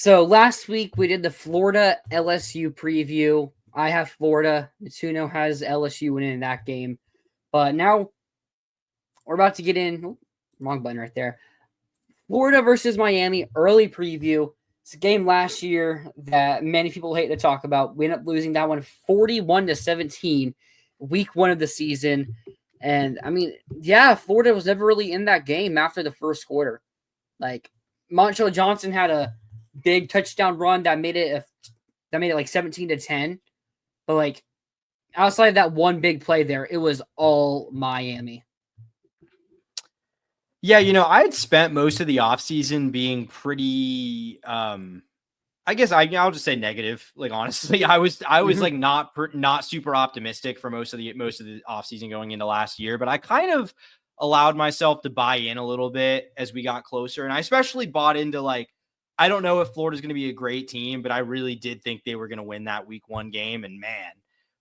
So last week we did the Florida LSU preview. I have Florida. Mitsuno has LSU winning that game. But now we're about to get in. Wrong button right there. Florida versus Miami early preview. It's a game last year that many people hate to talk about. We ended up losing that one 41-17, week one of the season. And I mean, yeah, Florida was never really in that game after the first quarter. Like Montrell Johnson had a big touchdown run that made it like 17-10. But like outside of that one big play there, it was all Miami. Yeah, I had spent most of the offseason being pretty I guess I'll just say negative. Like honestly, I was like not super optimistic for most of the offseason going into last year, but I kind of allowed myself to buy in a little bit as we got closer, and I especially bought into like I don't know if Florida's going to be a great team, but I really did think they were going to win that week one game, and man,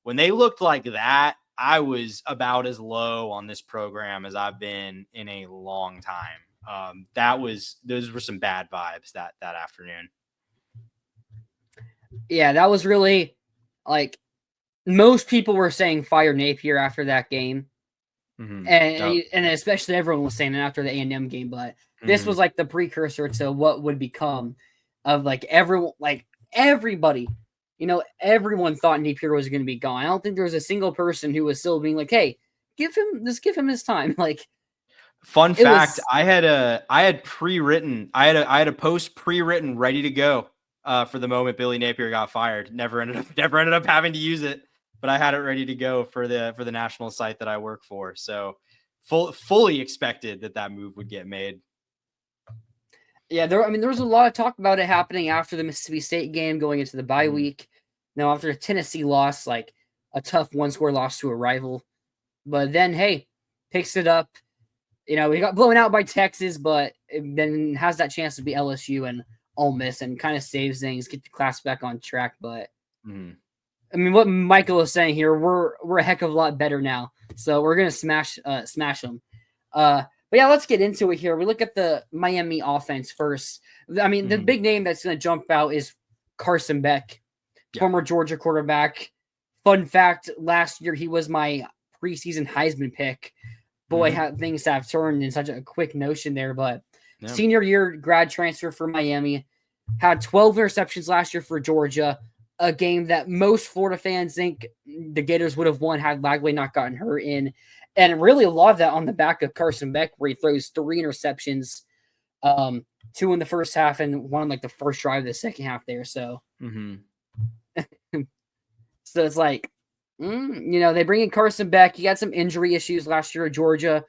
when they looked like that, I was about as low on this program as I've been in a long time. Those were some bad vibes that afternoon. Yeah, that was really like most people were saying fire Napier after that game. Mm-hmm. And especially everyone was saying it after the A&M game, but this was like the precursor to what would become of like everybody, everyone thought Napier was going to be gone. I don't think there was a single person who was still being like, hey, give him his time. Like, fun fact, I had a post pre-written ready to go for the moment Billy Napier got fired. Never ended up having to use it, but I had it ready to go for the national site that I work for. So fully expected that move would get made. Yeah, there was a lot of talk about it happening after the Mississippi State game going into the bye week. Now after a Tennessee loss, like a tough one-score loss to a rival. But then, hey, picks it up. We got blown out by Texas, but then has that chance to be LSU and Ole Miss and kind of saves things, get the class back on track. But I mean, what Michael was saying here, we're a heck of a lot better now, so we're gonna smash them. But yeah, let's get into it here. We look at the Miami offense first. I mean, the big name that's gonna jump out is Carson Beck, former Georgia quarterback. Fun fact: last year he was my preseason Heisman pick. Boy, how things have turned in such a quick notion there. But senior year grad transfer for Miami, had 12 interceptions last year for Georgia, a game that most Florida fans think the Gators would have won had Lagway not gotten hurt in. And really a lot of that on the back of Carson Beck, where he throws 3 interceptions, 2 in the first half and 1 like the first drive of the second half there. So, so it's like, they bring in Carson Beck. He had some injury issues last year at Georgia,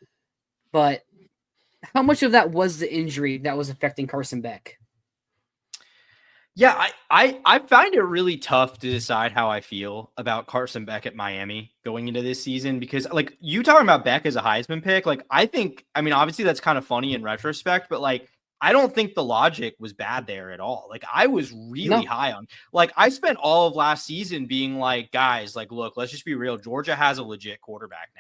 but how much of that was the injury that was affecting Carson Beck? Yeah, I find it really tough to decide how I feel about Carson Beck at Miami going into this season because, like, you talking about Beck as a Heisman pick, like, I mean, obviously that's kind of funny in retrospect, but, like, I don't think the logic was bad there at all. Like, I was really high on, like, I spent all of last season being like, guys, like, look, let's just be real. Georgia has a legit quarterback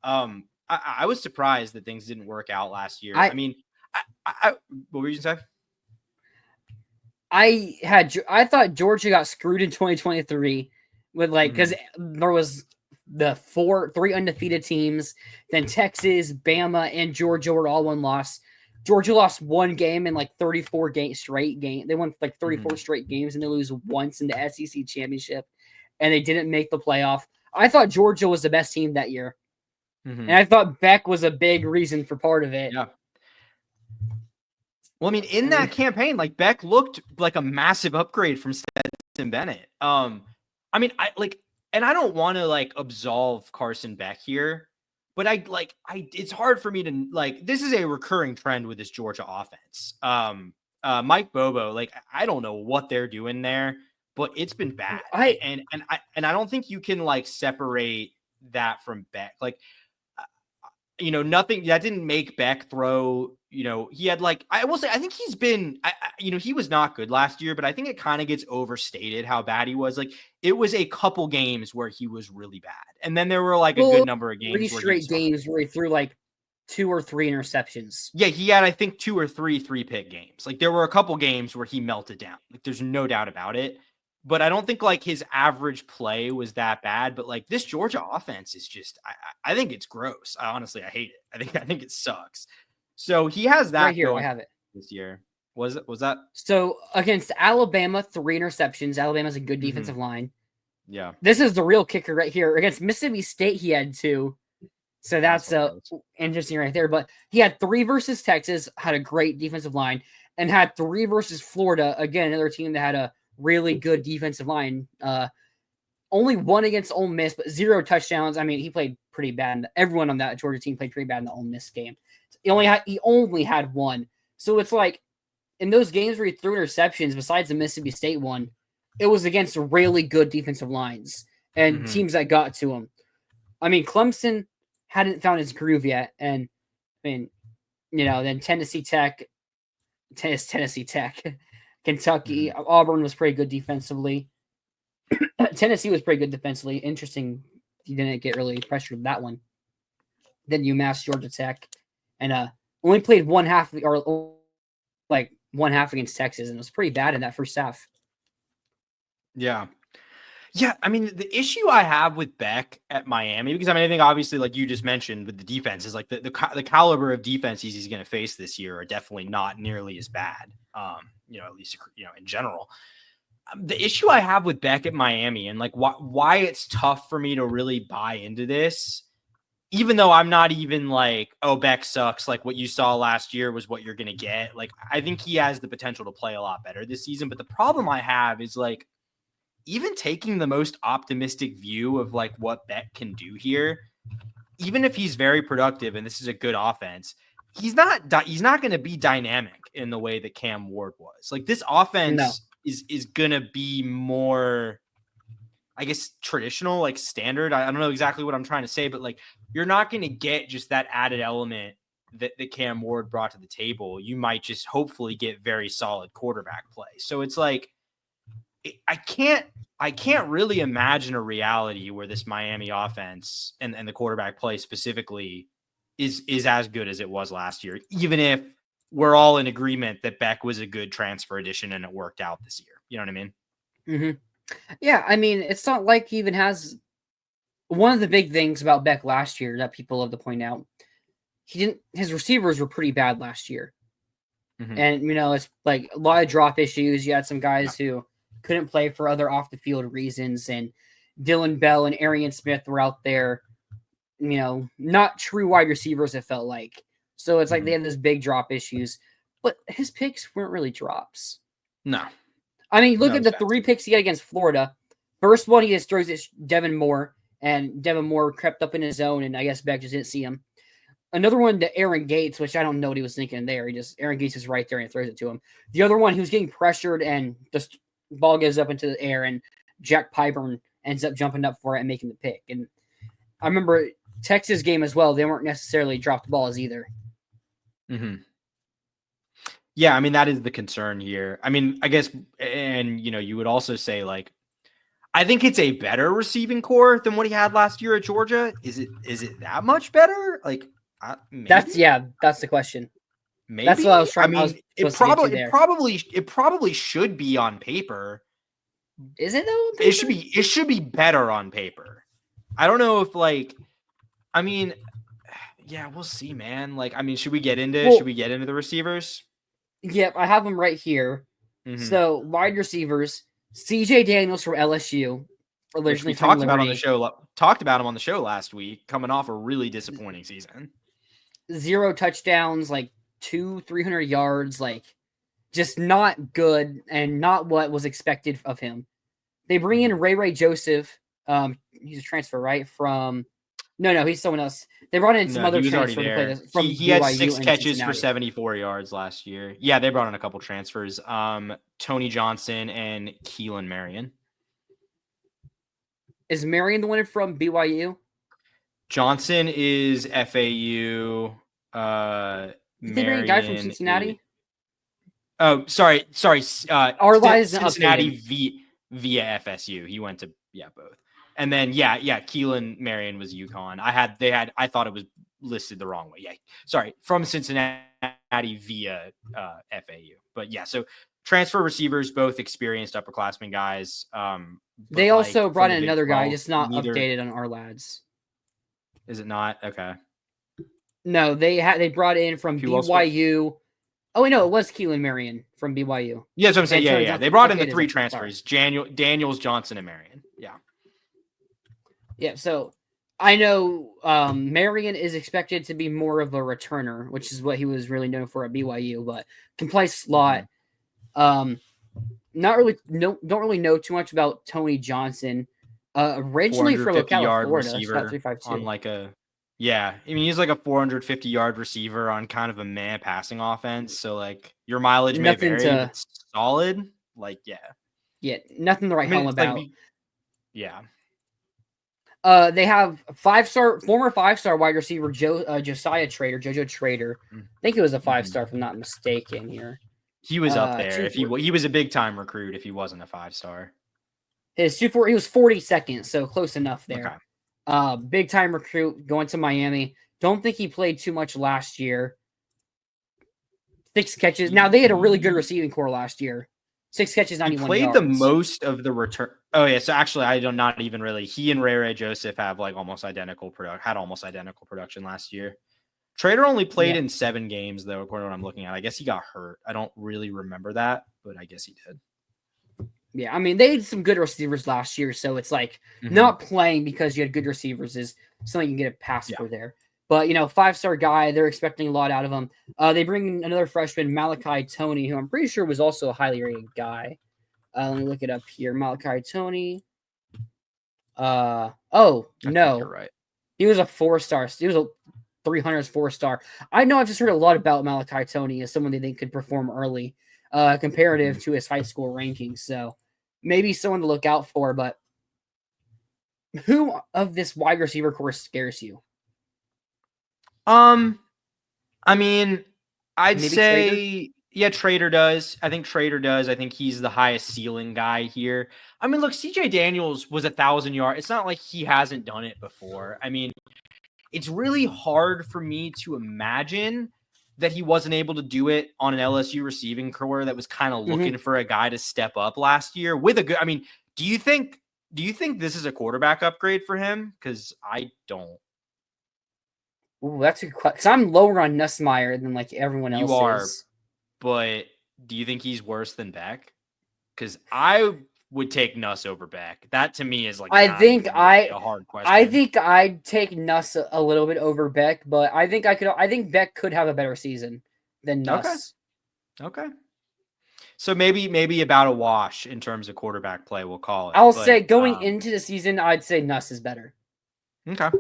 now. I was surprised that things didn't work out last year. I mean, what were you going to say? I thought Georgia got screwed in 2023 with because there was the 3 undefeated teams, then Texas, Bama, and Georgia were all 1 loss. Georgia lost 1 game in like 34 straight game. They won like 34 straight games and they lose once in the SEC championship, and they didn't make the playoff. I thought Georgia was the best team that year, and I thought Beck was a big reason for part of it. Yeah. Well, I mean, in that campaign, like Beck looked like a massive upgrade from Stetson Bennett. I mean, and I don't want to like absolve Carson Beck here, but it's hard for me to like. This is a recurring trend with this Georgia offense. Mike Bobo, like I don't know what they're doing there, but it's been bad. And I don't think you can like separate that from Beck. Like, nothing that didn't make Beck throw. He had like, I will say, I think he's been, he was not good last year, but I think it kind of gets overstated how bad he was. Like, it was a couple games where he was really bad. And then there were like a good number of games. 3 straight games where he threw like 2 or 3 interceptions. Yeah, he had, I think, 2 or 3 3-pick games. Like, there were a couple games where he melted down. Like, there's no doubt about it. But I don't think, like, his average play was that bad. But, like, this Georgia offense is just, I think it's gross. Honestly, I hate it. I think it sucks. So he has that Right here, going I have it. this year. Was that? So against Alabama, 3 interceptions. Alabama's a good defensive line. Yeah. This is the real kicker right here. Against Mississippi State, he had 2. So that's interesting right there. But he had 3 versus Texas, had a great defensive line, and had 3 versus Florida. Again, another team that had a really good defensive line. Only 1 against Ole Miss, but 0 touchdowns. I mean, he played pretty bad. Everyone on that Georgia team played pretty bad in the Ole Miss game. He only had 1. So it's like in those games where he threw interceptions, besides the Mississippi State one, it was against really good defensive lines and teams that got to him. I mean, Clemson hadn't found his groove yet. And I mean, then Tennessee Tech, Kentucky, Auburn was pretty good defensively. Tennessee was pretty good defensively. Interesting. He didn't get really pressured with that one. Then UMass, Georgia Tech, and only played one half against Texas, and it was pretty bad in that first half. Yeah. Yeah, I mean, the issue I have with Beck at Miami, because I think obviously, like you just mentioned, with the defense is like the caliber of defenses he's going to face this year are definitely not nearly as bad. At least in general. The issue I have with Beck at Miami and like why it's tough for me to really buy into this, even though I'm not even like, oh, Beck sucks. Like what you saw last year was what you're going to get. Like I think he has the potential to play a lot better this season. But the problem I have is like, even taking the most optimistic view of like what Beck can do here, even if he's very productive and this is a good offense, he's not going to be dynamic in the way that Cam Ward was. Like this offense is going to be more, I guess, traditional, like standard. I don't know exactly what I'm trying to say, but like you're not going to get just that added element that Cam Ward brought to the table. You might just hopefully get very solid quarterback play. So it's like, I can't really imagine a reality where this Miami offense and the quarterback play specifically is as good as it was last year, even if we're all in agreement that Beck was a good transfer addition and it worked out this year. You know what I mean? Mm-hmm. Yeah, I mean, it's not like he even has one of the big things about Beck last year that people love to point out. His receivers were pretty bad last year. Mm-hmm. And, it's like a lot of drop issues. You had some guys who couldn't play for other off the field reasons, and Dylan Bell and Arian Smith were out there, not true wide receivers, it felt like. So it's like they had those big drop issues, but his picks weren't really drops. No. I mean, look at the 3 picks he got against Florida. First one, he just throws it Devin Moore, and Devin Moore crept up in his zone, and I guess Beck just didn't see him. Another one to Aaron Gates, which I don't know what he was thinking there. Aaron Gates is right there and throws it to him. The other one, he was getting pressured and just ball goes up into the air, and Jack Pyburn ends up jumping up for it and making the pick. And I remember Texas game as well. They weren't necessarily dropped balls either. Mm-hmm. Yeah, I mean, that is the concern here. I mean, I guess, and, you would also say, like, I think it's a better receiving core than what he had last year at Georgia. Is it that much better? Like, maybe? That's the question. Maybe. That's what I was trying. It probably should be on paper. Is it though? It should be better on paper. I don't know if we'll see, man. Like, I mean, should we get into the receivers? Yep, I have them right here. Mm-hmm. So wide receivers, CJ Daniels from LSU, originally from talked about him on the show last week, coming off a really disappointing season. 0 touchdowns, like 200-300 yards, like just not good and not what was expected of him. They bring in Ray Joseph. He's a transfer, right? No, he's someone else. They brought in some other transfer to play this from he had 6 catches for 74 yards last year. Yeah, they brought in a couple transfers. Tony Johnson and Keelan Marion. Is Marion the one from BYU? Johnson is FAU. Did they bring a guy from Cincinnati? Oh, sorry. Cincinnati via FSU. He went to both. And then Keelan Marion was UConn. I thought it was listed the wrong way. Yeah, sorry, from Cincinnati via FAU. But yeah, so transfer receivers, both experienced upperclassmen guys. They But also like brought from in the Big another guy, 12, just not neither updated on our lads. is it not okay. No, they brought in from Who else was? BYU. Oh, wait, no, it was Keelan Marion from BYU. Yeah, that's what I'm saying. Antonio Yeah. Johnson. They brought in Okay, the it is three up there, sorry. transfers: Daniels, Johnson, and Marion. Yeah. Yeah, so I know Marion is expected to be more of a returner, which is what he was really known for at BYU, but can play slot. Not really, don't really know too much about Tony Johnson. Originally from 450 Ocala, yard Florida, shot receiver 3.52. on like a yeah. I mean, he's like a 450 yard receiver on kind of a man passing offense. So like your mileage may Nothing vary, but it's solid. Like yeah, nothing to I write mean, home it's about. yeah. They have former 5-star wide receiver Josiah Trader, JoJo Trader. I think it was a 5-star, if I'm not mistaken here. He was up there. If he 240. was a big time recruit, if he wasn't a 5-star. His 240, he was 42nd, so close enough there. Okay. Big time recruit going to Miami. Don't think he played too much last year. 6 catches. Now they had a really good receiving core last year. 6 catches, 91 yards. He played the most of the return. Oh yeah, so actually, I don't not even really. He and Ray Joseph have like almost identical production last year. Trader only played in 7 games though, according to what I'm looking at. I guess he got hurt. I don't really remember that, but I guess he did. Yeah, I mean they had some good receivers last year, so it's like not playing because you had good receivers is something you can get a pass for there. But 5-star guy, they're expecting a lot out of him. They bring in another freshman, Malachi Tony, who I'm pretty sure was also a highly rated guy. Let me look it up here. Malachi Tony. No, you're right. He was a 4-star. He was a 300 4-star. I know I've just heard a lot about Malachi Tony as someone they think could perform early, comparative to his high school rankings. So maybe someone to look out for. But who of this wide receiver course scares you? I mean, I'd Maybe say Trader does. I think Trader does. I think he's the highest ceiling guy here. I mean, look, CJ Daniels was 1,000 yards. It's not like he hasn't done it before. I mean, it's really hard for me to imagine that he wasn't able to do it on an LSU receiving core that was kind of looking for a guy to step up last year with a good. I mean, do you think this is a quarterback upgrade for him? Because I don't. Ooh, that's a good question. Because I'm lower on Nussmeier than like everyone else is. But do you think he's worse than Beck? Because I would take Nuss over Beck. That to me is like a hard question. I think I'd take Nuss a little bit over Beck, but I think Beck could have a better season than Nuss. Okay. So maybe about a wash in terms of quarterback play, we'll call it. I'll say going into the season, I'd say Nuss is better. Okay.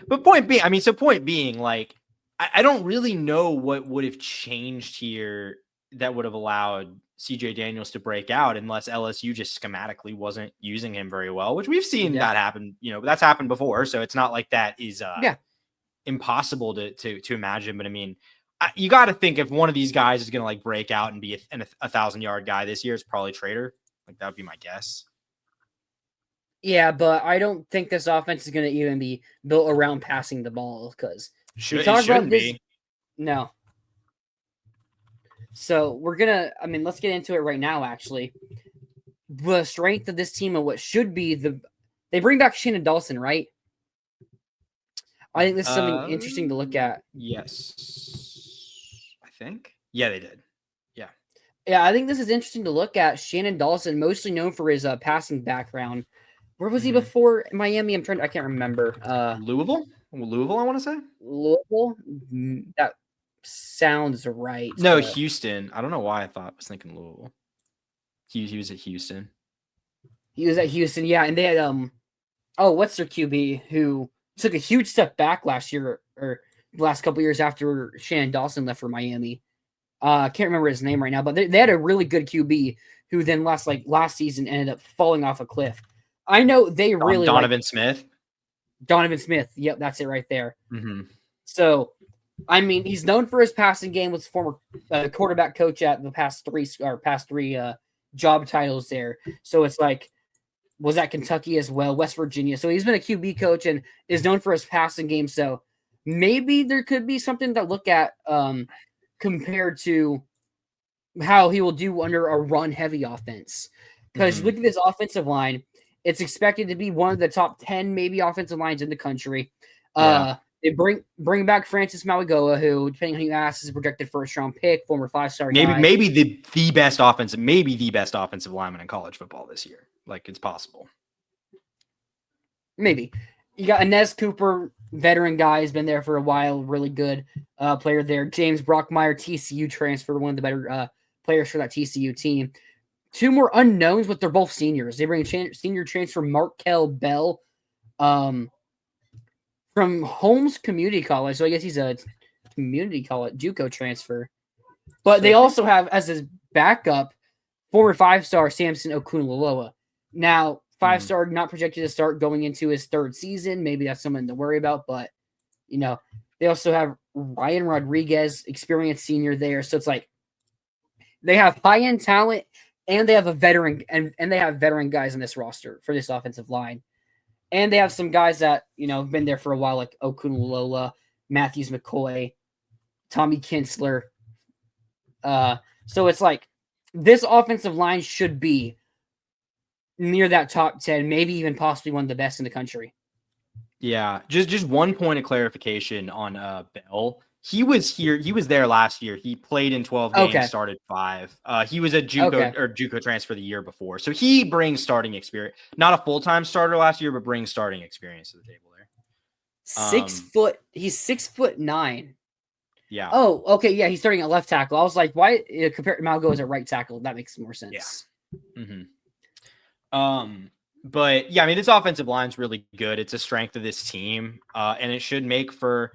But point being, like, I don't really know what would have changed here that would have allowed CJ Daniels to break out unless LSU just schematically wasn't using him very well, which we've seen that happen. That's happened before. So it's not like that is impossible to imagine. But I mean, you got to think if one of these guys is going to like break out and be a 1,000-yard guy this year, it's probably Trader. Like that would be my guess. Yeah, but I don't think this offense is going to even be built around passing the ball because we talk about this. No. So let's get into it right now. Actually, the strength of this team and what should be they bring back Shannon Dawson, right? I think this is something interesting to look at. Yes, I think. Yeah, they did. Yeah, I think this is interesting to look at. Shannon Dawson, mostly known for his passing background. Where was he before Miami? I can't remember. Louisville, I want to say. Louisville? That sounds right. No, Houston. I don't know why I was thinking Louisville. He was at Houston. He was at Houston, yeah. And they had, what's their QB who took a huge step back last year or the last couple years after Shannon Dawson left for Miami. I can't remember his name right now, but they had a really good QB who then last season ended up falling off a cliff. I know they really Donovan Smith. Donovan Smith. Yep, that's it right there. Mm-hmm. So, I mean, he's known for his passing game. Was former quarterback coach at the past three job titles there. So it's like, was at Kentucky as well, West Virginia. So he's been a QB coach and is known for his passing game. So maybe there could be something to look at compared to how he will do under a run-heavy offense. Because look at this offensive line. It's expected to be one of the top 10 maybe offensive lines in the country. They bring back Francis Maligoa, who, depending on who you ask, is a projected first-round pick, former 5-star guy. Maybe the best offensive lineman in college football this year. Like, it's possible. Maybe. You got Inez Cooper, veteran guy, has been there for a while, really good player there. James Brockmeyer, TCU transfer, one of the better players for that TCU team. Two more unknowns, but they're both seniors. They bring a senior transfer, Markel Bell, from Holmes Community College. So I guess he's a community college JUCO transfer. But they also have as his backup former 5-star Samson Okunlola. Now, 5-star not projected to start going into his third season. Maybe that's something to worry about. But they also have Ryan Rodriguez, experienced senior there. So it's like they have high-end talent. And they have a veteran, and they have veteran guys in this roster for this offensive line. And they have some guys that, have been there for a while, like Okunlola, Matthews McCoy, Tommy Kinsler. So it's like this offensive line should be near that top 10, maybe even possibly one of the best in the country. Yeah, just one point of clarification on Bell. He was there last year. He played in 12 games, started 5. He was a JUCO transfer the year before. So he brings starting experience. Not a full-time starter last year, but brings starting experience to the table there. 6 foot. He's 6'9". Yeah. Oh, okay. Yeah, he's starting at left tackle. I was like, why compared to Malgo as a right tackle? That makes more sense. Yeah. But yeah, I mean, this offensive line is really good. It's a strength of this team. And it should make for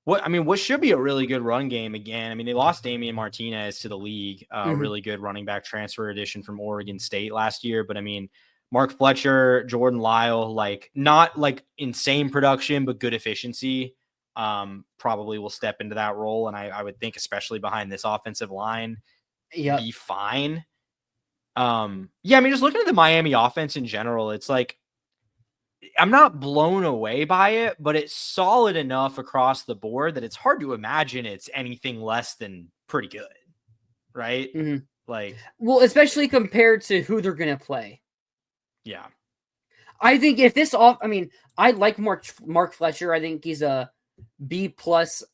what should be a really good run game again. I mean, they lost Damian Martinez to the league, really good running back transfer addition from Oregon State last year. But I mean, Mark Fletcher, Jordan Lyle, like not like insane production, but good efficiency, probably will step into that role. And I would think, especially behind this offensive line, be fine. I mean, just looking at the Miami offense in general, it's like, I'm not blown away by it, but it's solid enough across the board that it's hard to imagine it's anything less than pretty good. Right. Like, well, especially compared to who they're going to play. Yeah. I think if this I like Mark Fletcher. I think he's a B+,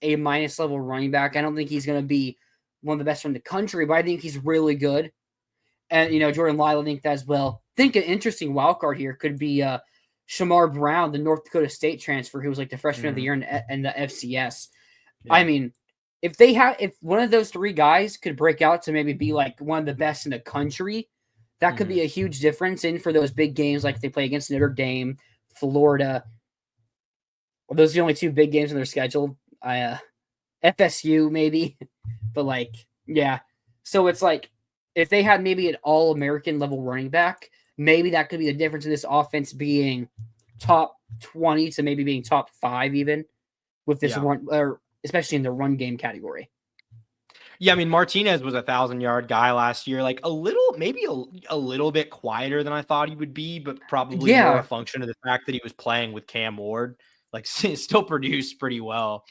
A- level running back. I don't think he's going to be one of the best from the country, but I think he's really good. And, Jordan Lyle, I think that as well. I think an interesting wild card here could be Shamar Brown, the North Dakota State transfer, who was like the freshman of the year in the FCS. Yeah. I mean, if one of those three guys could break out to maybe be like one of the best in the country, that could be a huge difference in for those big games, like they play against Notre Dame, Florida. Well, those are the only 2 big games in their schedule. FSU maybe, but yeah. So it's like if they had maybe an All-American level running back, maybe that could be the difference in this offense being top 20 to maybe being top 5 even with this run, or especially in the run game category. Yeah, I mean, Martinez was a 1,000-yard guy last year, like a little bit quieter than I thought he would be, but probably more a function of the fact that he was playing with Cam Ward, like still produced pretty well.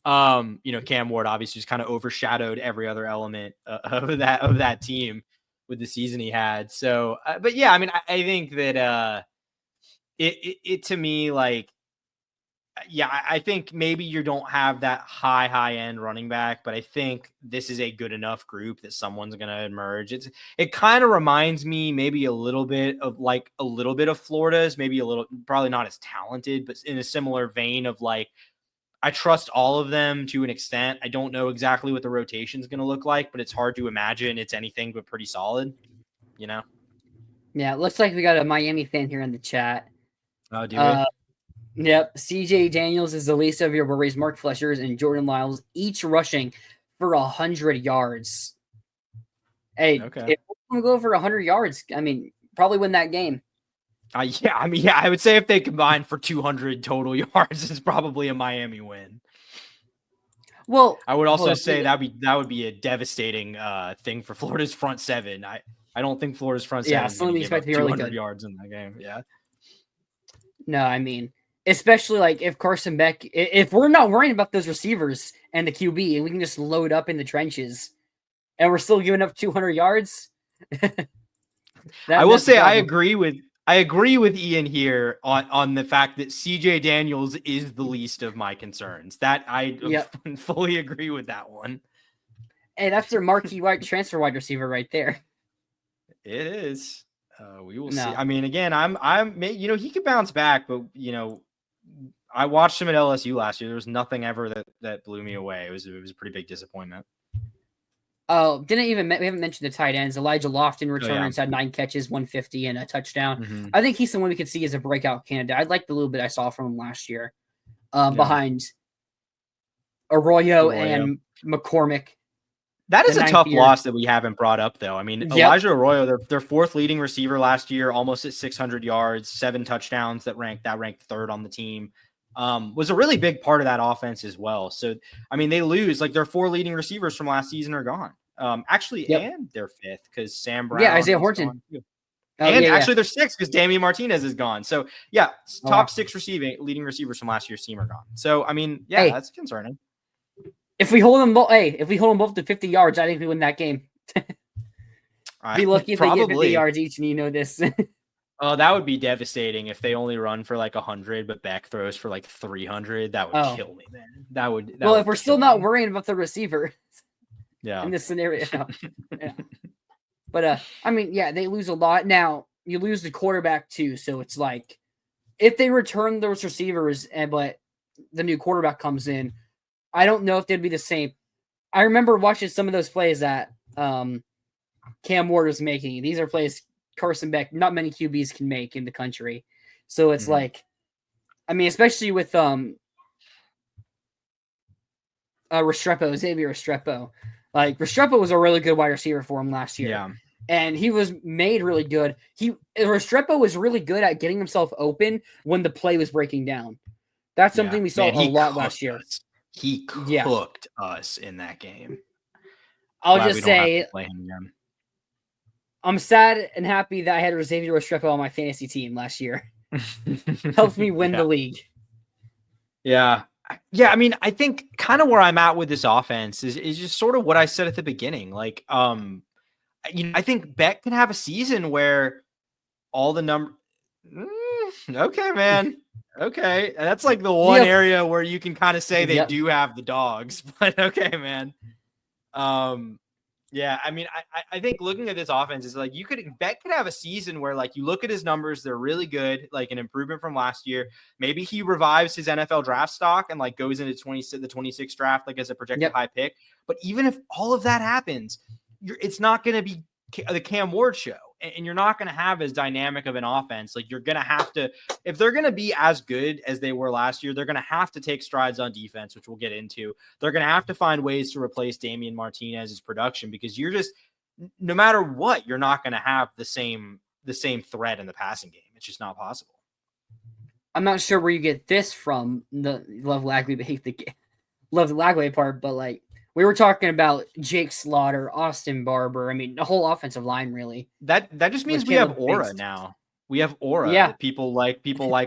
Cam Ward obviously just kind of overshadowed every other element of that team with the season he had. So, but yeah, I mean, I think that it to me, like, yeah, I think maybe you don't have that high end running back, but I think this is a good enough group that someone's going to emerge. It kind of reminds me maybe a little bit of Florida's, maybe a little, probably not as talented, but in a similar vein of like, I trust all of them to an extent. I don't know exactly what the rotation is going to look like, but it's hard to imagine it's anything but pretty solid, Yeah, it looks like we got a Miami fan here in the chat. Oh, do we? Yep. CJ Daniels is the least of your worries. Mark Fletcher's and Jordan Lyles each rushing for 100 yards. Hey, if we go for 100 yards, I mean, probably win that game. I would say if they combine for 200 total yards, it's probably a Miami win. Well, I would also say that would be a devastating thing for Florida's front seven. I don't think Florida's front seven is going to give up 200 yards in that game. Yeah. No, I mean, especially like if Carson Beck, if we're not worrying about those receivers and the QB, and we can just load up in the trenches, and we're still giving up 200 yards. I will That's a say I problem. agree with Ian here on the fact that CJ Daniels is the least of my concerns. That I fully agree with that one. Hey, that's their marquee transfer wide receiver right there. It is. We will see. I mean, again, I'm he could bounce back, but I watched him at LSU last year. There was nothing ever that blew me away. It was a pretty big disappointment. Oh, we haven't mentioned the tight ends. Elijah Lofton returns, had 9 catches, 150, and a touchdown. Mm-hmm. I think he's someone we could see as a breakout candidate. I liked the little bit I saw from him last year, behind Arroyo and McCormick. That is a tough loss that we haven't brought up, though. I mean, Elijah Arroyo, their 4th leading receiver last year, almost at 600 yards, 7 touchdowns, that ranked 3rd on the team. Was a really big part of that offense as well. So, I mean, they lose, like, their 4 leading receivers from last season are gone. And their 5th, because Sam Brown. Yeah, Isaiah Horton. Actually, they're 6th because Damian Martinez is gone. So, top 6 leading receivers from last year's team are gone. So, I mean, that's concerning. If we hold them both to 50 yards, I think we win that game. Be lucky if they get 50 yards each, and you know this. Oh, that would be devastating if they only run for like 100, but Beck throws for like 300. That would kill me, man. That would. If we're still not worrying about the receiver, in this scenario, But I mean, they lose a lot. Now you lose the quarterback too, so it's like if they return those receivers, but the new quarterback comes in, I don't know if they'd be the same. I remember watching some of those plays that Cam Ward was making. These are plays Carson Beck, not many QBs can make in the country. So it's like, I mean, especially with Xavier Restrepo. Like, Restrepo was a really good wide receiver for him last year. Yeah. And he was made really good. Restrepo was really good at getting himself open when the play was breaking down. That's something we saw a lot last year. He cooked us in that game. I'll just say, I'm sad and happy that I had Xavier Restrepo on my fantasy team last year. Helped me win the league. Yeah. I mean, I think kind of where I'm at with this offense is just sort of what I said at the beginning. Like, I think Beck can have a season where all the number. Okay, man. Okay, that's like the one area where you can kind of say they do have the dogs, but okay, man. I mean, I think looking at this offense is like Beck could have a season where like you look at his numbers, they're really good, like an improvement from last year. Maybe he revives his NFL draft stock and like goes into the 26th draft like as a projected high pick. But even if all of that happens, it's not going to be the Cam Ward show. And you're not going to have as dynamic of an offense. Like, you're going to have to, if they're going to be as good as they were last year, they're going to have to take strides on defense, which we'll get into. They're going to have to find ways to replace Damian Martinez's production, because you're just, no matter what, you're not going to have the same threat in the passing game. It's just not possible. I'm not sure where you get this from. Love Lagway, but hate the Lagway part, but like, we were talking about Jake Slaughter, Austin Barber. I mean, the whole offensive line, really. That just means we have aura now. We have aura. Yeah. People like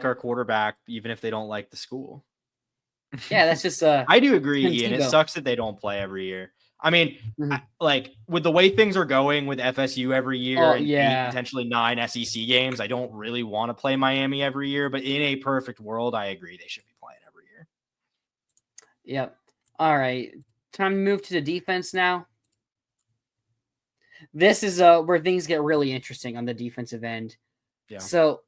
our quarterback, even if they don't like the school. Yeah, that's just I do agree, Ian. It sucks that they don't play every year. I mean, like with the way things are going with FSU every year and 8, potentially 9 SEC games, I don't really want to play Miami every year. But in a perfect world, I agree they should be playing every year. Yep. All right. Time to move to the defense now. This is where things get really interesting on the defensive end. Yeah. So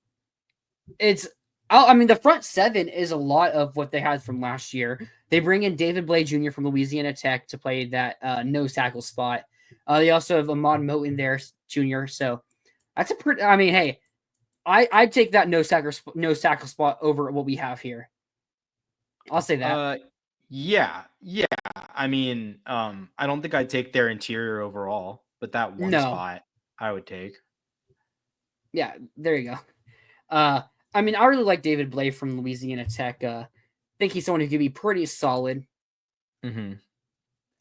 the front 7 is a lot of what they had from last year. They bring in David Blay Jr. from Louisiana Tech to play that nose tackle spot. They also have Ahmad Moten there, Jr. So that's hey, I'd take that nose tackle spot over what we have here. I'll say that. Yeah. I mean, I don't think I'd take their interior overall, but that one spot I would take. Yeah, there you go. I mean, I really like David Blay from Louisiana Tech. I think he's someone who could be pretty solid. Mm-hmm.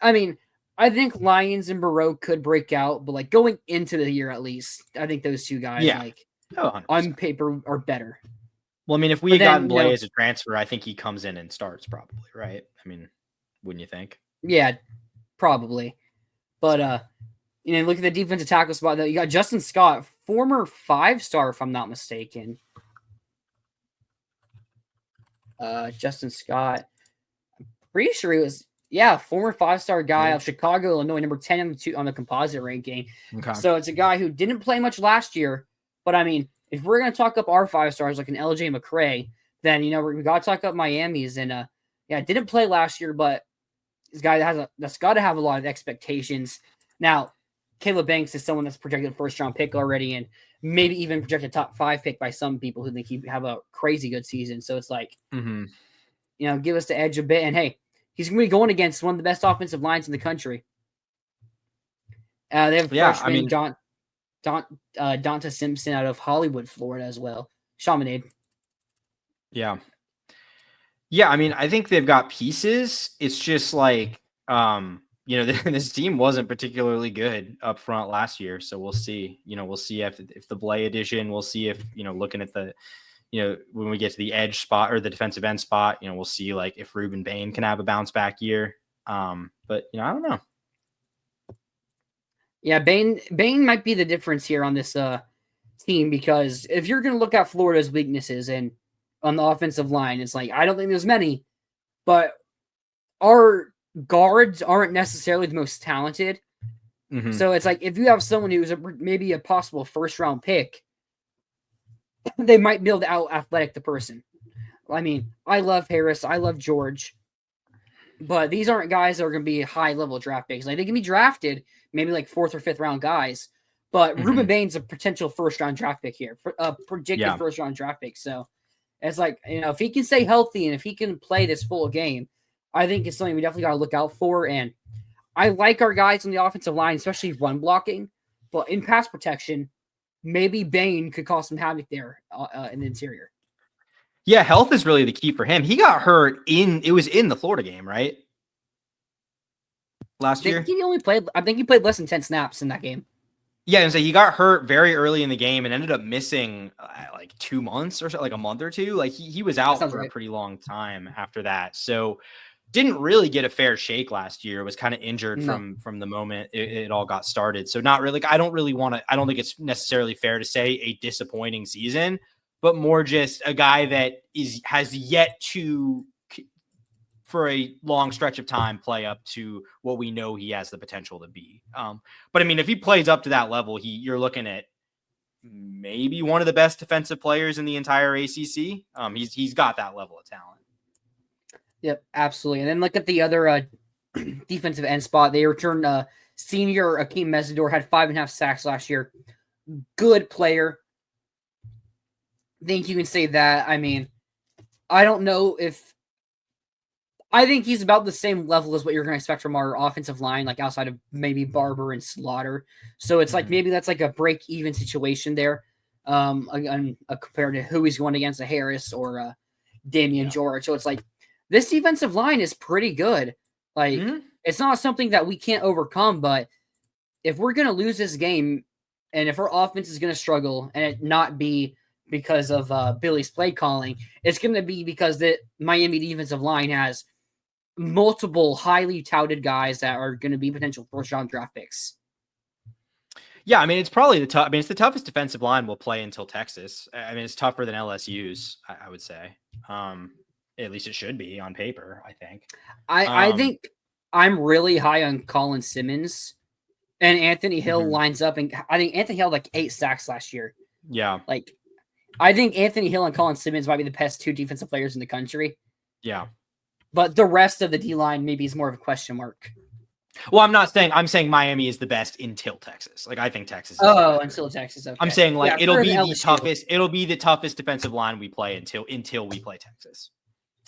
I mean, I think Lyons and Burrow could break out, but like going into the year at least, I think those two guys on paper are better. Well, I mean, if we But had gotten then, Blay as a transfer, I think he comes in and starts probably, right? I mean, wouldn't you think? yeah, probably. But So. look at the defensive tackle spot though. You got Justin Scott, former 5-star, if I'm not mistaken. Justin Scott, pretty sure he was, former 5-star guy of Chicago, Illinois, number 10 on the composite ranking. Okay. So it's a guy who didn't play much last year. But I mean, if we're gonna talk up our 5-stars like an LJ McCray, then we gotta talk up Miami's. And didn't play last year, but this guy that's got to have a lot of expectations. Now, Caleb Banks is someone that's projected first round pick already, and maybe even projected top 5 pick by some people who think he have a crazy good season. So it's like, give us the edge a bit. And hey, he's going to be going against one of the best offensive lines in the country. They have freshman Donta Simpson out of Hollywood, Florida as well. Chaminade. Yeah. Yeah, I mean, I think they've got pieces. It's just like, this team wasn't particularly good up front last year. So we'll see. We'll see if the Blay edition, we'll see if, looking at the, when we get to the edge spot or the defensive end spot, we'll see like if Ruben Bain can have a bounce back year. But I don't know. Yeah, Bain might be the difference here on this team, because if you're going to look at Florida's weaknesses and on the offensive line, it's like, I don't think there's many, but our guards aren't necessarily the most talented. So it's like, if you have someone who's maybe a possible first round pick, they might be able to out athletic the person. I mean, I love Harris, I love George, but these aren't guys that are going to be high level draft picks. Like, they can be drafted maybe like 4th or 5th round guys, but Ruben Bain's a potential first round draft pick here, predicted first round draft pick. So it's like, if he can stay healthy and if he can play this full game, I think it's something we definitely got to look out for. And I like our guys on the offensive line, especially run blocking, but in pass protection, maybe Bain could cause some havoc there in the interior. Yeah, health is really the key for him. He got hurt in the Florida game, right? Last year? I think he played less than 10 snaps in that game. Yeah, and so he got hurt very early in the game and ended up missing like 2 months or so, like a month or two. Like he was out for a pretty long time after that. So didn't really get a fair shake last year. Was kind of injured from the moment it all got started. So not really. I don't think it's necessarily fair to say a disappointing season, but more just a guy that has yet to, for a long stretch of time, play up to what we know he has the potential to be. But I mean, if he plays up to that level, you're looking at maybe one of the best defensive players in the entire ACC. He's got that level of talent. Yep, absolutely. And then look at the other defensive end spot. They returned senior Akeem Mesidor, had 5.5 sacks last year. Good player. Think you can say that. I mean, I don't know if I think he's about the same level as what you're going to expect from our offensive line, like outside of maybe Barber and Slaughter. So it's like maybe that's like a break-even situation there, compared to who he's going against, a Harris or Damian George. So it's like this defensive line is pretty good. Like it's not something that we can't overcome, but if we're going to lose this game and if our offense is going to struggle and it not be because of Billy's play calling, it's going to be because the Miami defensive line has multiple highly touted guys that are going to be potential first-round draft picks. Yeah, I mean, it's probably it's the toughest defensive line we'll play until Texas. I mean, it's tougher than LSU's, I would say. At least it should be on paper, I think. I think I'm really high on Colin Simmons, and Anthony Hill lines up, and I think Anthony Hill had like 8 sacks last year. Yeah. Like, I think Anthony Hill and Colin Simmons might be the best 2 defensive players in the country. Yeah. But the rest of the D-line maybe is more of a question mark. Well, I'm saying Miami is the best until Texas. Like, I think Texas is until Texas. Okay. I'm saying like it'll be the toughest defensive line we play until we play Texas.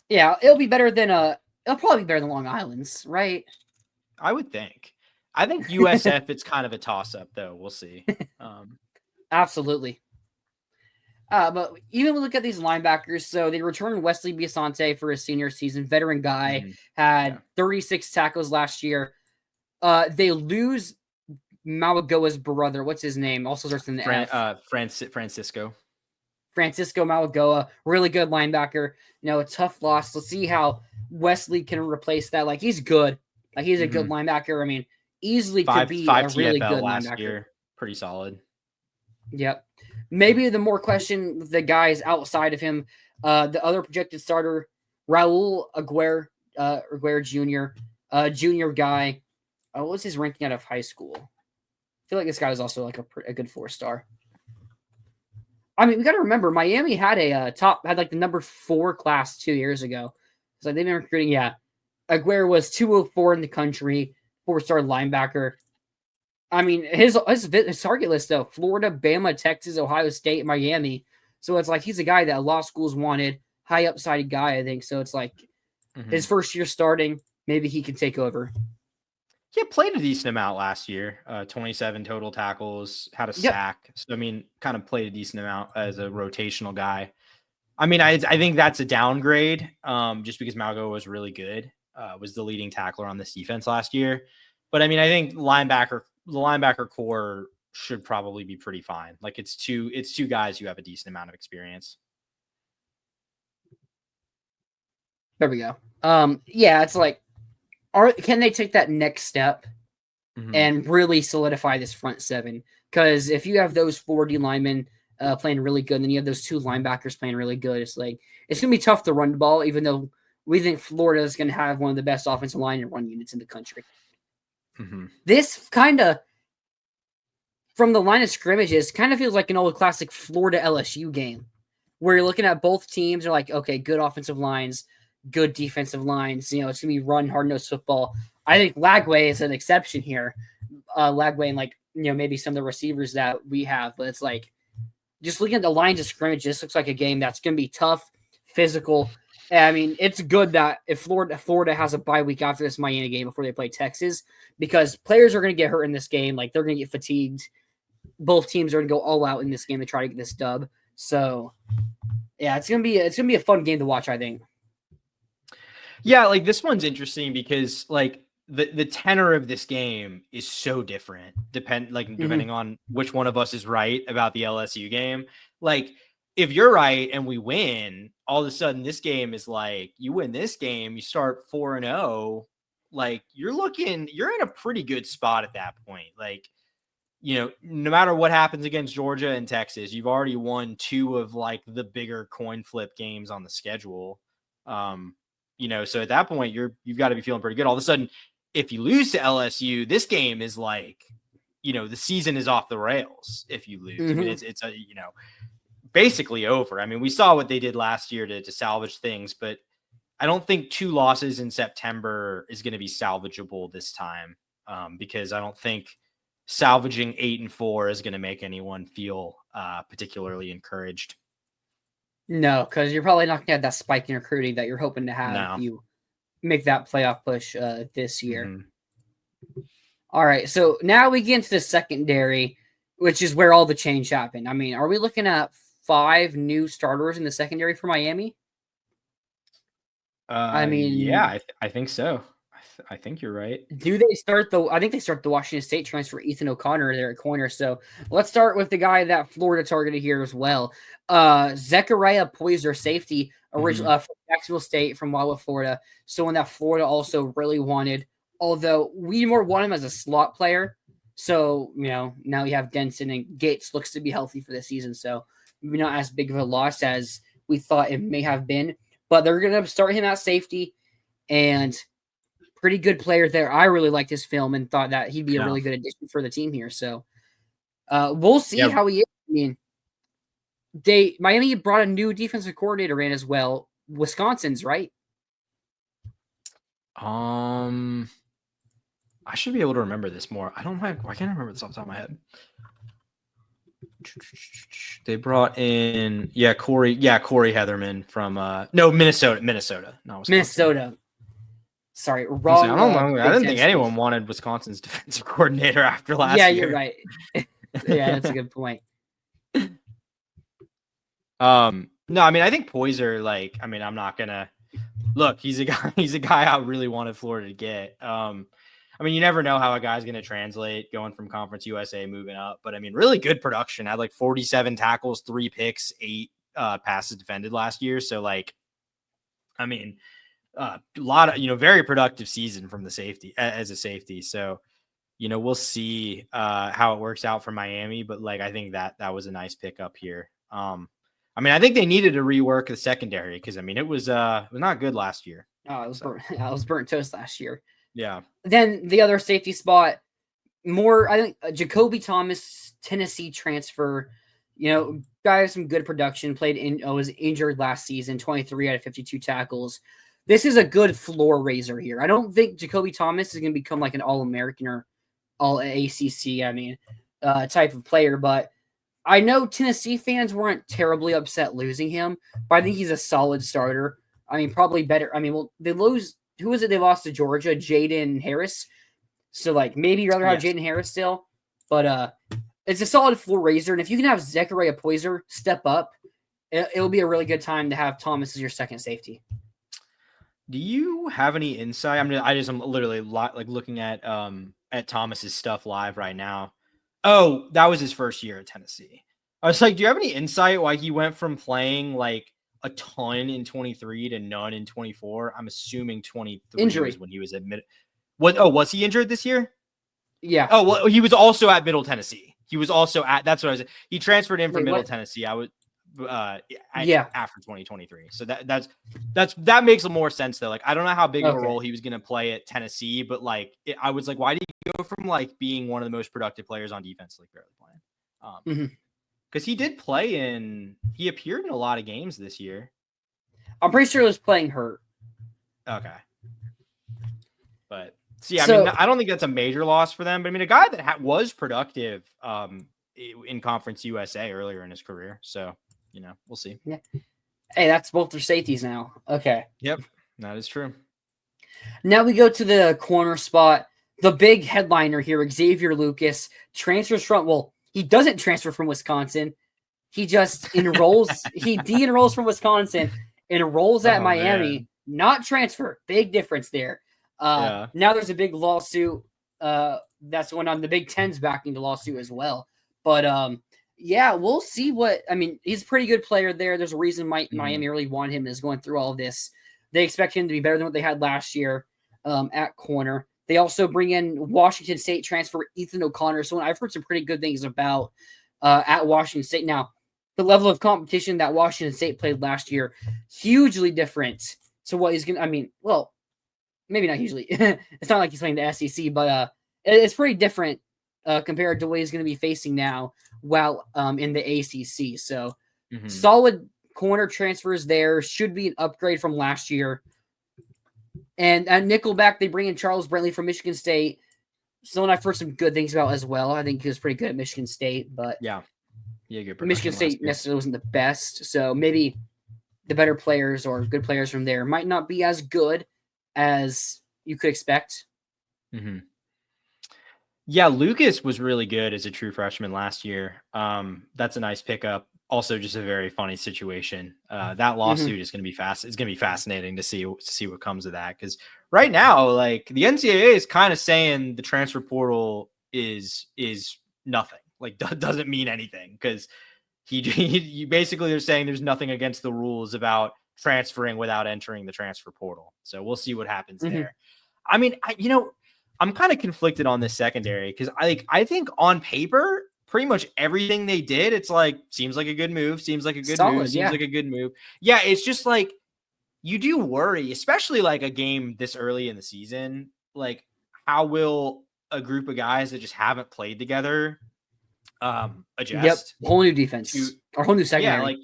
Yeah, it'll be better than it'll probably be better than Long Island's, right? I would think. I think USF it's kind of a toss-up though. We'll see. Absolutely. But even look at these linebackers. So they returned Wesley Biasante for his senior season. Veteran guy, had 36 tackles last year. They lose Mauagoa's brother. What's his name? Also starts in the F. Francisco. Francisco Malagoa, really good linebacker. A tough loss. Let's see how Wesley can replace that. Like, he's good. Like, he's a good linebacker. I mean, easily could be five a really TFL good last linebacker. year. Pretty solid. Yep. Maybe the more question the guys outside of him, the other projected starter, Raul Aguirre Jr., junior guy. What was his ranking out of high school? I feel like this guy was also like a good 4-star. I mean, we got to remember Miami had had like the number 4 class 2 years ago. So they've been recruiting. Yeah, Aguirre was 204 in the country, 4-star linebacker. I mean, his target list though: Florida, Bama, Texas, Ohio State, Miami. So it's like he's a guy that a lot of schools wanted, high upside guy, I think. So it's like his first year starting, maybe he can take over. He played a decent amount last year. 27 total tackles, had a sack. So I mean, kind of played a decent amount as a rotational guy. I mean, I think that's a downgrade, just because Malgo was really good. Was the leading tackler on this defense last year. But I mean, I think the linebacker core should probably be pretty fine. Like it's two guys who have a decent amount of experience. There we go. Yeah, it's like, can they take that next step and really solidify this front seven? Because if you have those 4D linemen playing really good, and then you have those 2 linebackers playing really good, it's like it's gonna be tough to run the ball, even though we think Florida is gonna have one of the best offensive line and run units in the country. This kind of, from the line of scrimmages, kind of feels like an old classic Florida LSU game, where you're looking at both teams are like, okay, good offensive lines, good defensive lines. It's gonna be run hard-nosed football. I think Lagway is an exception here. Lagway and maybe some of the receivers that we have, but it's like just looking at the lines of scrimmage, this looks like a game that's gonna be tough, physical. I mean, it's good that if Florida has a bye week after this Miami game before they play Texas, because players are going to get hurt in this game. Like, they're going to get fatigued. Both teams are going to go all out in this game to try to get this dub. So, yeah, it's gonna be a fun game to watch, I think. Yeah, like this one's interesting because like the tenor of this game is so different depending on which one of us is right about the LSU game. Like, if you're right and we win, all of a sudden this game is like, you win this game, you start 4-0, like you're in a pretty good spot at that point. Like, no matter what happens against Georgia and Texas, you've already won 2 of like the bigger coin flip games on the schedule. So at that point you've got to be feeling pretty good. All of a sudden, if you lose to LSU, this game is like, the season is off the rails if you lose. I mean, it's basically over. I mean, we saw what they did last year to salvage things, but I don't think 2 losses in September is going to be salvageable this time, because I don't think salvaging 8-4 is going to make anyone feel particularly encouraged. No, because you're probably not going to have that spike in recruiting that you're hoping to have if you make that playoff push this year. All right, so now we get into the secondary, which is where all the change happened. I mean, are we looking at 5 new starters in the secondary for Miami? I think so. I think you're right. Do they start I think they start the Washington State transfer, Ethan O'Connor, there at corner. So let's start with the guy that Florida targeted here as well. Zechariah Poyser, safety, original from Jacksonville State, from Wildwood, Florida. Someone that Florida also really wanted, although we more want him as a slot player. So, now you have Denson, and Gates looks to be healthy for this season. So maybe not as big of a loss as we thought it may have been. But they're going to start him at safety, and pretty good player there. I really liked his film and thought that he'd be a really good addition for the team here. So we'll see how he is. I mean, Miami brought a new defensive coordinator in as well. Wisconsin's, right? I should be able to remember this more. I can't remember this off the top of my head. They brought in Corey Heatherman from Minnesota. No, Wisconsin. Minnesota. Sorry, wrong. I didn't think anyone wanted Wisconsin's defensive coordinator after last year. Yeah, you're right. Yeah, that's a good point. No, I mean, I think Poyser, I'm not gonna look. He's a guy I really wanted Florida to get. I mean, you never know how a guy's going to translate going from Conference USA moving up, but I mean, really good production. Had like 47 tackles, 3 picks, 8 passes defended last year. So like, I mean, a lot of, very productive season from the safety as a safety. So, we'll see how it works out for Miami, but like, I think that was a nice pickup here. I think they needed to rework the secondary because it was not good last year. Oh, it was burnt. I was burnt toast last year. Yeah. Then the other safety spot, I think Jacoby Thomas, Tennessee transfer. Guy has some good production. Was injured last season. 23 out of 52 tackles. This is a good floor raiser here. I don't think Jacoby Thomas is going to become like an All-American or All-ACC. Type of player, but I know Tennessee fans weren't terribly upset losing him, but I think he's a solid starter. Probably better. They lose. Who was it they lost to Georgia? Jaden Harris. So, like, maybe you'd rather have Jaden Harris still. But it's a solid floor raiser. And if you can have Zechariah Poyser step up, it'll be a really good time to have Thomas as your second safety. Do you have any insight? I'm literally like looking at Thomas's stuff live right now. Oh, that was his first year at Tennessee. I was like, do you have any insight why he went from playing like a ton in 23 to none in 24? I'm assuming 23 injury was when he was at was he injured this year? Yeah. Oh, well, he was also at Middle Tennessee. He was also that's what I was. He transferred in from Middle Tennessee. After 2023. So that makes more sense though. Like, I don't know how big of a role he was going to play at Tennessee, but like, I was like, why did he go from like being one of the most productive players on defense, like barely playing? Because he did he appeared in a lot of games this year. I'm pretty sure he was playing hurt. Okay. But I don't think that's a major loss for them. But a guy that was productive in Conference USA earlier in his career. So, we'll see. Yeah. Hey, that's both their safeties now. Okay. Yep, that is true. Now we go to the corner spot. The big headliner here, Xavier Lucas, transfers from, he doesn't transfer from Wisconsin. He just enrolls, he de-enrolls from Wisconsin, enrolls at Miami, man. Not transfer. Big difference there. Now there's a big lawsuit that's going on. The Big Ten's backing the lawsuit as well. But we'll see he's a pretty good player there. There's a reason Miami really wanted him, is going through all of this. They expect him to be better than what they had last year at corner. They also bring in Washington State transfer Ethan O'Connor. So I've heard some pretty good things about at Washington State. Now, the level of competition that Washington State played last year, hugely different. So what he's going to, maybe not hugely. It's not like he's playing the SEC, but it's pretty different compared to what he's going to be facing now while in the ACC. So solid corner transfers there. Should be an upgrade from last year. And at nickelback, they bring in Charles Brantley from Michigan State. Someone I've heard some good things about as well. I think he was pretty good at Michigan State, but good Michigan State necessarily wasn't the best. So maybe the better players or good players from there might not be as good as you could expect. Yeah, Lucas was really good as a true freshman last year. That's a nice pickup. Also, just a very funny situation. That lawsuit is going to be fast. It's going to be fascinating to see what comes of that. Because right now, like, the NCAA is kind of saying the transfer portal is nothing. Like, doesn't mean anything, because you basically are saying there's nothing against the rules about transferring without entering the transfer portal. So we'll see what happens there. I'm kind of conflicted on this secondary, because I think on paper, pretty much everything they did, it's like, seems like a good move. Seems like a good move. Seems like a good move. Yeah, it's just like, you do worry, especially like a game this early in the season. Like, how will a group of guys that just haven't played together adjust? Yep, whole new defense or whole new secondary. Yeah,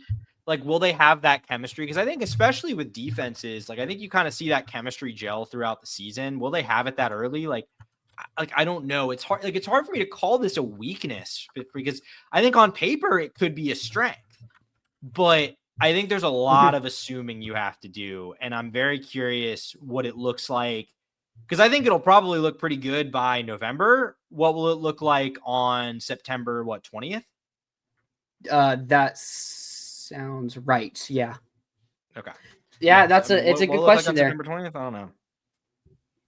like will they have that chemistry? Because I think especially with defenses, like, I think you kind of see that chemistry gel throughout the season. Will they have it that early? Like I don't know. It's hard. Like, it's hard for me to call this a weakness, because I think on paper it could be a strength, but I think there's a lot of assuming you have to do. And I'm very curious what it looks like, because I think it'll probably look pretty good by November. What will it look like on September 20th? That sounds right. Yeah. Okay. Yeah, it's a good question like there. September 20th? I don't know.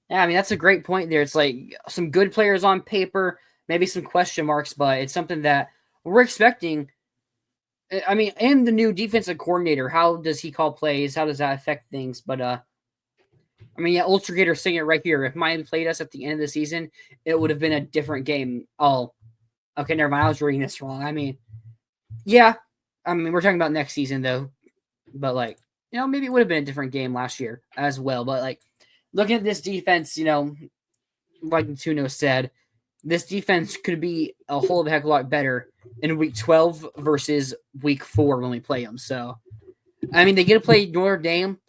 Yeah, that's a great point there. It's like some good players on paper, maybe some question marks, but it's something that we're expecting I mean, and the new defensive coordinator, how does he call plays? How does that affect things? But I mean, yeah, Ultra Gator saying it right here. If Miami played us at the end of the season, it would have been a different game. Oh, okay, never mind. I was reading this wrong. I mean, yeah, I mean, we're talking about next season though. But like, maybe it would have been a different game last year as well. But like, looking at this defense, like Tuno said, this defense could be a whole heck of a lot better in week 12 versus week 4 when we play them. So, I mean, they get to play Notre Dame.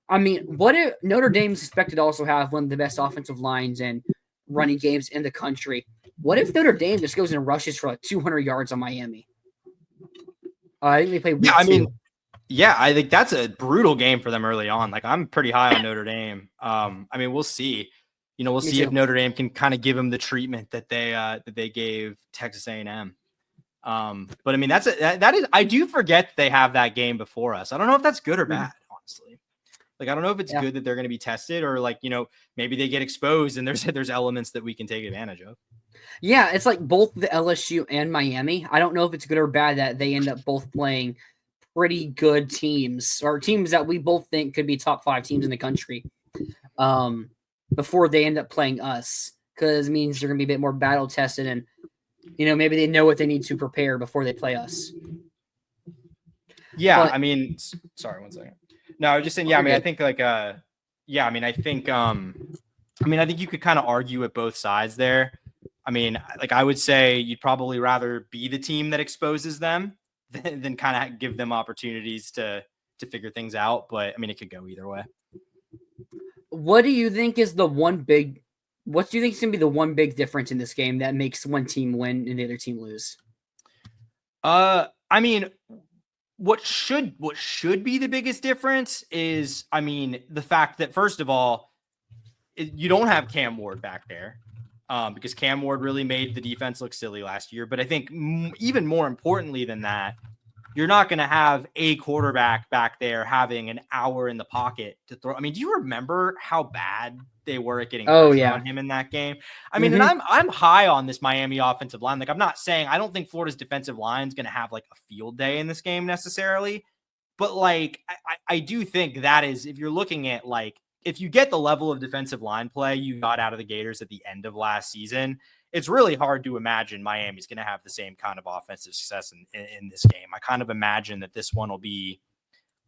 I mean, what if Notre Dame's expected to also have one of the best offensive lines and running games in the country? What if Notre Dame just goes and rushes for like 200 yards on Miami? I think they play week 2. Yeah, I think that's a brutal game for them early on. Like, I'm pretty high on Notre Dame. I mean, we'll see. We'll see if Notre Dame can kind of give them the treatment that they gave Texas A&M. But I mean, that is. I do forget they have that game before us. I don't know if that's good or bad, honestly. Like, I don't know if it's good that they're going to be tested, or like, maybe they get exposed and there's elements that we can take advantage of. Yeah, it's like both the LSU and Miami. I don't know if it's good or bad that they end up both playing pretty good teams, or teams that we both think could be top 5 teams in the country, before they end up playing us, because it means they're going to be a bit more battle tested, and maybe they know what they need to prepare before they play us. Yeah, but, I mean, sorry, 1 second. No, I was just saying. Yeah, I mean, I think like, I think you could kind of argue at both sides there. I mean, like, I would say you'd probably rather be the team that exposes them than kind of give them opportunities to figure things out. But I mean, it could go either way. What do you think is what do you think is going to be the one big difference in this game that makes one team win and the other team lose? I mean, what should be the biggest difference is, I mean, the fact that, first of all, you don't have Cam Ward back there, because Cam Ward really made the defense look silly last year. But I think even more importantly than that, you're not going to have a quarterback back there having an hour in the pocket to throw. I mean, do you remember how bad they were at getting pressure on him in that game? I mean, and I'm high on this Miami offensive line. Like, I'm not saying I don't think Florida's defensive line is going to have like a field day in this game necessarily, but like, I do think that is, if you're looking at like, if you get the level of defensive line play you got out of the Gators at the end of last season, it's really hard to imagine Miami's going to have the same kind of offensive success in this game. I kind of imagine that this one will be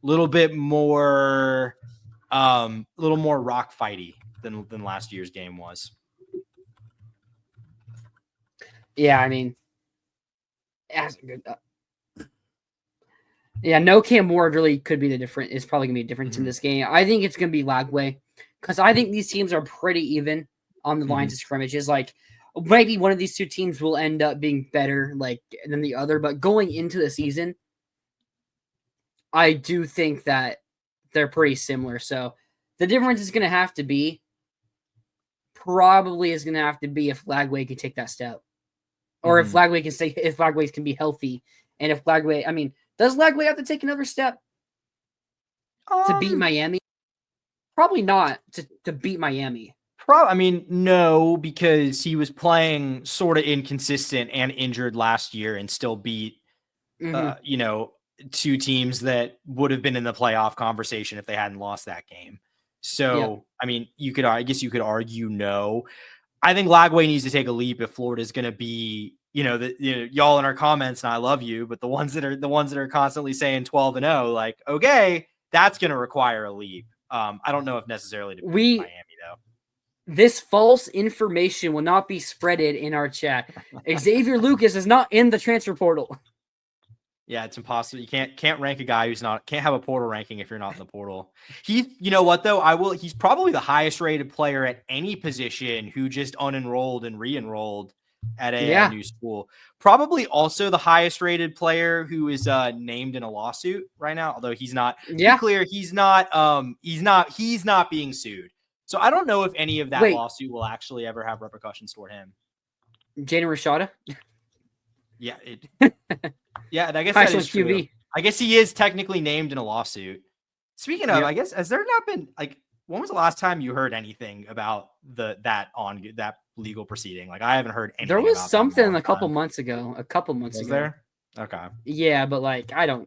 a little bit more, rock fighty than last year's game was. Yeah, I mean, that's a good. Yeah, no Cam Ward really could be the difference. Is probably gonna be a difference in this game. I think it's gonna be Lagway, because I think these teams are pretty even on the lines of scrimmages. Like, maybe one of these two teams will end up being better than the other, but going into the season, I do think that they're pretty similar. So the difference is gonna have to be if Lagway can take that step, or if Lagway can be healthy, and if Lagway, I mean. Does Lagway have to take another step to beat Miami? Probably not to beat Miami. I mean, no, because he was playing sort of inconsistent and injured last year and still beat, two teams that would have been in the playoff conversation if they hadn't lost that game. So, I mean, I guess you could argue no. I think Lagway needs to take a leap if Florida's going to be, y'all in our comments, and I love you, but the ones that are constantly saying 12-0, like, okay, that's going to require a leap. I don't know if necessarily to beat Miami though. This false information will not be spreaded in our chat. Xavier Lucas is not in the transfer portal. Yeah, it's impossible. You can't rank a guy can't have a portal ranking if you're not in the portal. You know what though? He's probably the highest rated player at any position who just unenrolled and re-enrolled at a new school. Probably also the highest rated player who is named in a lawsuit right now, although he's not. Yeah. Be clear, he's not being sued. So I don't know if any of that lawsuit will actually ever have repercussions toward him. Jaden Rashada? Yeah. Yeah, and I guess that is true. QB. I guess he is technically named in a lawsuit. Speaking of, I guess, has there not been, like, when was the last time you heard anything about that legal proceeding? Like, I haven't heard anything. There was something a couple months ago. Was there? Okay. Yeah, but like I'm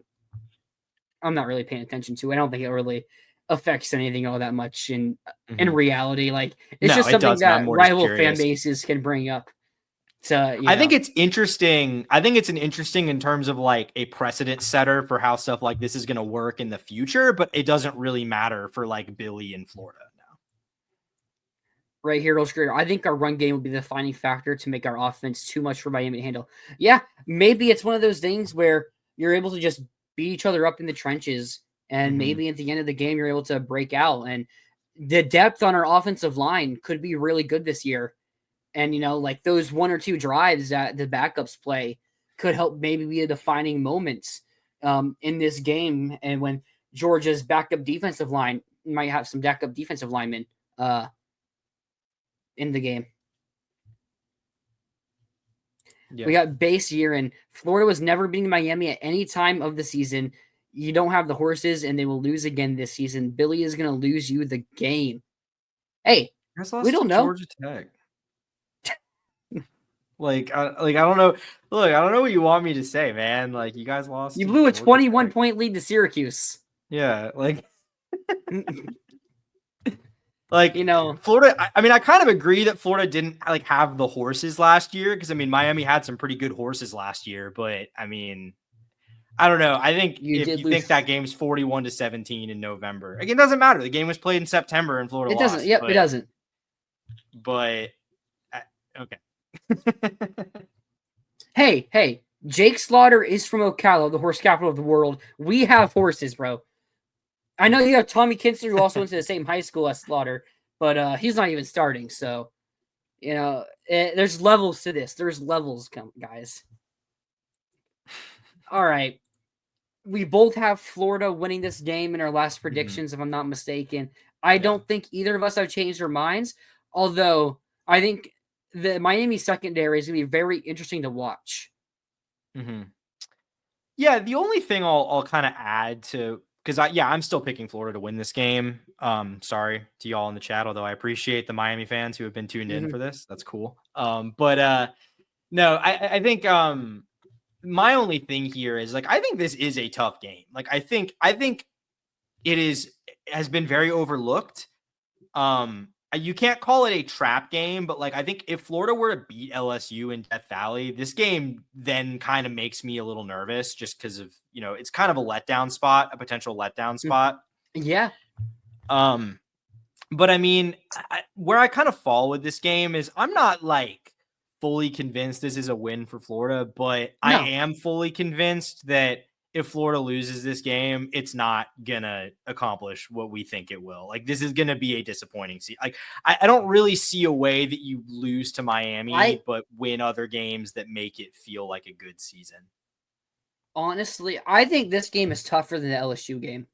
not really paying attention to it. I don't think it really affects anything all that much in Mhm. reality. Like it's No, just it something doesn't. I'm that more just rival fan curious. bases can bring up to, I think it's interesting. I think it's an interesting in terms of like a precedent setter for how stuff like this is going to work in the future, but it doesn't really matter for like Billy in Florida now. right here, I think our run game will be the defining factor to make our offense too much for Miami to handle. Yeah, maybe it's one of those things where you're able to just beat each other up in the trenches, and Mm-hmm. maybe at the end of the game you're able to break out. And the depth on our offensive line could be really good this year. And like those one or two drives that the backups play could help maybe be a defining moment in this game. And when Georgia's backup defensive line might have some backup defensive linemen in the game. Yeah. We got base year, and Florida was never beating Miami at any time of the season. You don't have the horses, and they will lose again this season. Billy is going to lose you the game. Hey, You guys we lost to don't know. Georgia Tech. I don't know. Look, I don't know what you want me to say, man. Like, you guys lost You to blew a Georgia 21 Tech. point lead to Syracuse. Yeah, like you like know, Florida. I mean, I kind of agree that Florida didn't like have the horses last year because I mean, Miami had some pretty good horses last year, but I mean, I don't know. I think you if did you think lose. that game's 41-17 in November, again, it doesn't matter. The game was played in September and Florida It doesn't. lost, Yep, it doesn't. but okay. Hey, Jake Slaughter is from Ocala, the horse capital of the world. We have horses, bro. I know you have Tommy Kinsler, who also went to the same high school as Slaughter, but he's not even starting. So, there's levels to this. There's levels, guys. All right. We both have Florida winning this game in our last Mhm. predictions, if I'm not mistaken. I Yeah. don't think either of us have changed our minds, although I think the Miami secondary is going to be very interesting to watch. Mm-hmm. Yeah, the only thing I'll kind of add to because I'm still picking Florida to win this game. Sorry to y'all in the chat, although I appreciate the Miami fans who have been tuned in Mm-hmm. for this. That's cool. But no, I think my only thing here is like I think this is a tough game. Like I think it has been very overlooked. You can't call it a trap game, but like I think if Florida were to beat LSU in Death Valley, this game then kind of makes me a little nervous just because of it's kind of a letdown spot, a potential letdown spot. Yeah. Um, but I mean, where I kind of fall with this game is I'm not like fully convinced this is a win for Florida, but I No. am fully convinced that if Florida loses this game, it's not gonna accomplish what we think it will. Like this is gonna be a disappointing season. Like I don't really see a way that you lose to I Miami, but win other games that make it feel like a good season. honestly, I think this game is tougher than the LSU game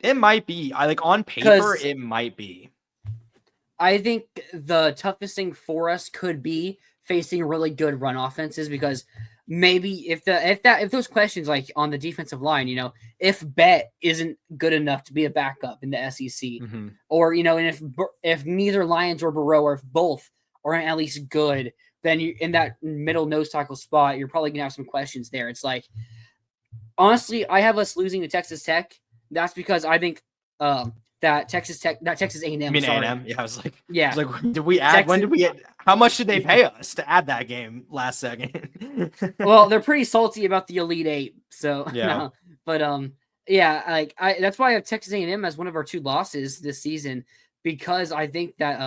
It might be. I like on paper, because it might be. I think the toughest thing for us could be facing really good run offenses because maybe if those questions like on the defensive line, if Bet isn't good enough to be a backup in the SEC, Mm-hmm. or and if neither Lions or Burrow or if both aren't at least good, then you in that middle nose tackle spot, you're probably gonna have some questions there. It's like honestly, I have us losing to Texas Tech. That's because I think that Texas Tech, not Texas You A&M, mean sorry. A&M? Yeah, I Yeah, was like, did we add? When Texas. did we get? How much did they pay us to add that game last second? Well, they're pretty salty about the Elite Eight, so Yeah. no. But yeah, like that's why I have Texas A&M as one of our two losses this season because I think that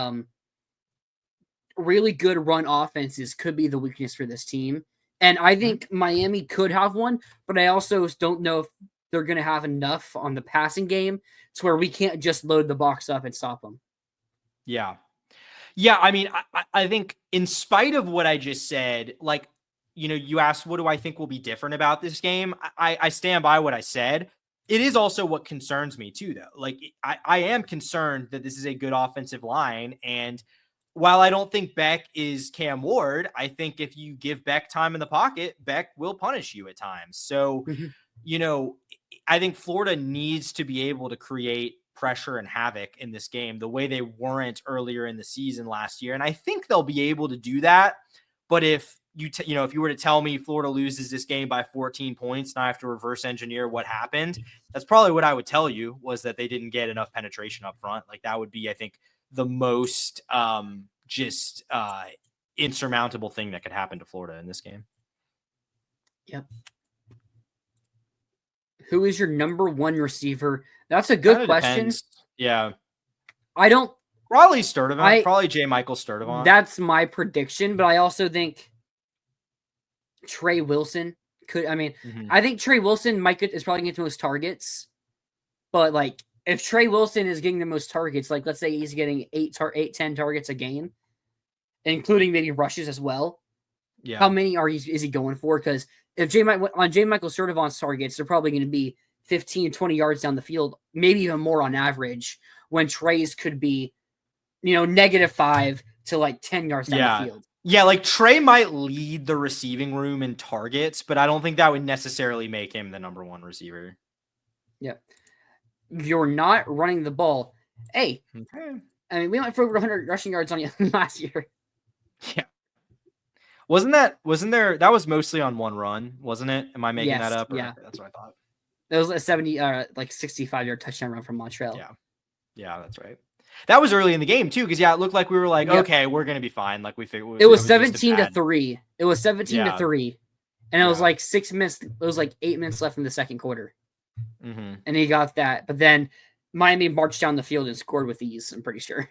really good run offenses could be the weakness for this team, and I Mhm. think Miami could have one, but I also don't know if they're going to have enough on the passing game to where we can't just load the box up and stop them. Yeah. Yeah. I mean, I think in spite of what I just said, like, you asked, what do I think will be different about this game? I stand by what I said. It is also what concerns me too, though. Like, I am concerned that this is a good offensive line. And while I don't think Beck is Cam Ward, I think if you give Beck time in the pocket, Beck will punish you at times. So, Mhm. you know, I think Florida needs to be able to create pressure and havoc in this game the way they weren't earlier in the season last year. And I think they'll be able to do that. But if, if you were to tell me Florida loses this game by 14 points, and I have to reverse engineer what happened, that's probably what I would tell you, was that they didn't get enough penetration up front. Like that would be, I think, the most insurmountable thing that could happen to Florida in this game. Yep. Who is your number one receiver? That's a good question. Depends. Yeah. I don't. Probably Sturdivant. Probably J. Michael Sturdivant. That's my prediction, but I also think Trey Wilson could. I mean, I think Trey Wilson is probably getting the most targets, but like if Trey Wilson is getting the most targets, like let's say he's getting 10 targets a game, including maybe rushes as well. Yeah. How many is he going for? Because if J. Michael Sturdivant's targets, they're probably going to be 15, 20 yards down the field, maybe even more on average, when Trey's could be, -5 to like 10 yards down the field. Yeah, like Trey might lead the receiving room in targets, but I don't think that would necessarily make him the number one receiver. Yeah. You're not running the ball. Hey, okay. I mean, we went for over 100 rushing yards on you last year. Yeah. That was mostly on one run, wasn't it? Am I making that up? Yeah. That's what I thought. It was a 65-yard touchdown run from Montreal. Yeah, that's right. That was early in the game too, because it looked like we were like, okay, we're gonna be fine. Like we figured it was 17-3. It was 17-3, and it was like 6 minutes. It was like 8 minutes left in the second quarter, and he got that. But then Miami marched down the field and scored with ease. I'm pretty sure.